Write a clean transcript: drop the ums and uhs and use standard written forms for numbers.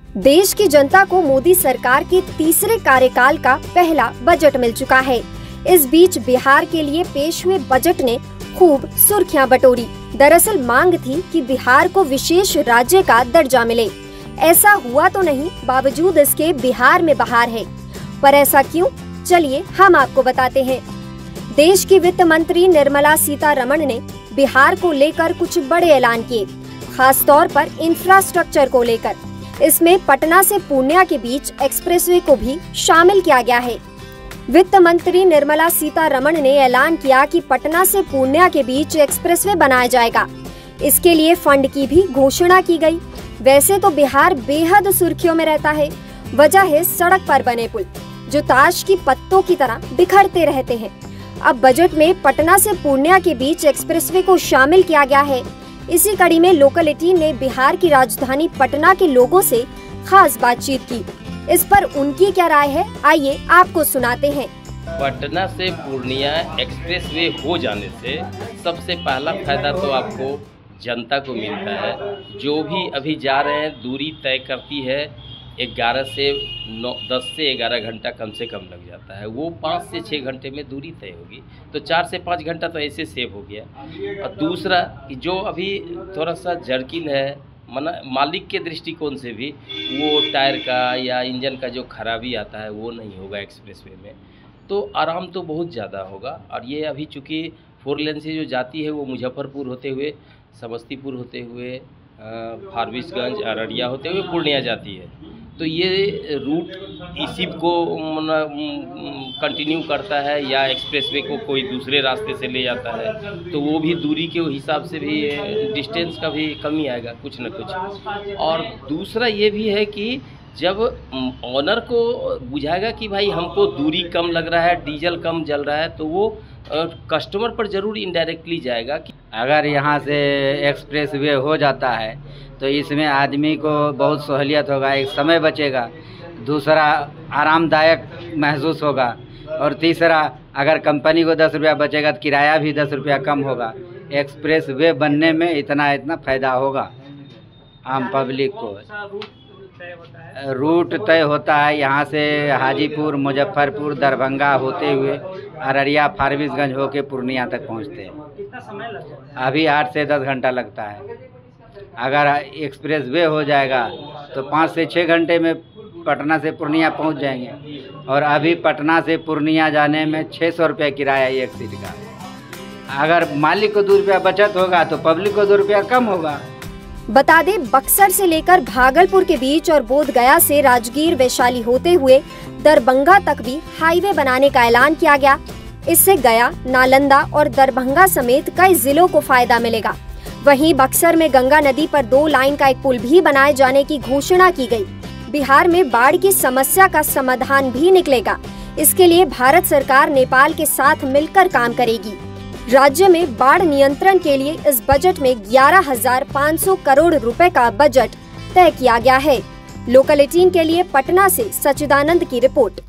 देश की जनता को मोदी सरकार के तीसरे कार्यकाल का पहला बजट मिल चुका है। इस बीच बिहार के लिए पेश हुए बजट ने खूब सुर्खियां बटोरी। दरअसल मांग थी कि बिहार को विशेष राज्य का दर्जा मिले। ऐसा हुआ तो नहीं, बावजूद इसके बिहार में बहार है। पर ऐसा क्यों? चलिए हम आपको बताते हैं। देश की वित्त मंत्री निर्मला सीतारमण ने बिहार को लेकर कुछ बड़े ऐलान किए, खास तौर पर इंफ्रास्ट्रक्चर को लेकर। इसमें पटना से पूर्णिया के बीच एक्सप्रेसवे को भी शामिल किया गया है। वित्त मंत्री निर्मला सीतारमण ने ऐलान किया कि पटना से पूर्णिया के बीच एक्सप्रेसवे बनाया जाएगा। इसके लिए फंड की भी घोषणा की गई। वैसे तो बिहार बेहद सुर्खियों में रहता है। वजह है सड़क पर बने पुल, जो ताश की पत्तों की तरह बिखरते रहते हैं। अब बजट में पटना से पूर्णिया के बीच एक्सप्रेसवे को शामिल किया गया है। इसी कड़ी में लोकल 18 ने बिहार की राजधानी पटना के लोगों से खास बातचीत की। इस पर उनकी क्या राय है, आइए आपको सुनाते हैं। पटना से पूर्णिया एक्सप्रेसवे हो जाने से सबसे पहला फायदा तो आपको जनता को मिलता है। जो भी अभी जा रहे हैं, दूरी तय करती है 10 से 11 घंटा कम से कम लग जाता है। वो 5 से 6 घंटे में दूरी तय होगी, तो 4 से 5 घंटा तो ऐसे सेव हो गया। और दूसरा कि जो अभी थोड़ा सा जर्किन है, मालिक के दृष्टिकोण से भी वो टायर का या इंजन का जो खराबी आता है वो नहीं होगा एक्सप्रेसवे में, तो आराम तो बहुत ज़्यादा होगा। और ये अभी चूँकि 4 लेन से जो जाती है वो मुजफ्फरपुर होते हुए, समस्तीपुर होते हुए, फारबिसगंज, अररिया होते हुए पूर्णिया जाती है, तो ये रूट इसी को कंटिन्यू करता है। या एक्सप्रेसवे को कोई दूसरे रास्ते से ले जाता है, तो वो भी दूरी के हिसाब से भी डिस्टेंस का भी कमी आएगा कुछ न कुछ। और दूसरा ये भी है कि जब ऑनर को बुझाएगा कि भाई हमको दूरी कम लग रहा है, डीजल कम जल रहा है, तो वो कस्टमर पर ज़रूर इनडायरेक्टली जाएगा कि अगर यहाँ से एक्सप्रेसवे हो जाता है तो इसमें आदमी को बहुत सहूलियत होगा, एक समय बचेगा, दूसरा आरामदायक महसूस होगा, और तीसरा अगर कंपनी को 10 रुपया बचेगा तो किराया भी 10 रुपया कम होगा। एक्सप्रेसवे बनने में इतना फ़ायदा होगा आम पब्लिक को। रूट तय होता है यहाँ से हाजीपुर, मुजफ्फरपुर, दरभंगा होते हुए अररिया, फारबिसगंज होके पूर्णिया तक पहुँचते हैं। कितना समय लगता है? अभी 8 से 10 घंटा लगता है। अगर एक्सप्रेसवे हो जाएगा तो 5 से 6 घंटे में पटना से पूर्णिया पहुँच जाएंगे। और अभी पटना से पूर्णिया जाने में 600 रुपये किराया एक सीट का। अगर मालिक को 2 रुपया बचत होगा तो पब्लिक को 2 रुपया कम होगा। बता दें, बक्सर से लेकर भागलपुर के बीच और बोधगया से राजगीर, वैशाली होते हुए दरभंगा तक भी हाईवे बनाने का ऐलान किया गया। इससे गया, नालंदा और दरभंगा समेत कई जिलों को फायदा मिलेगा। वहीं बक्सर में गंगा नदी पर 2 लाइन का एक पुल भी बनाए जाने की घोषणा की गई। बिहार में बाढ़ की समस्या का समाधान भी निकलेगा। इसके लिए भारत सरकार नेपाल के साथ मिलकर काम करेगी। राज्य में बाढ़ नियंत्रण के लिए इस बजट में 11,500 करोड़ रुपए का बजट तय किया गया है। लोकल 18 के लिए पटना से सच्चिदानंद की रिपोर्ट।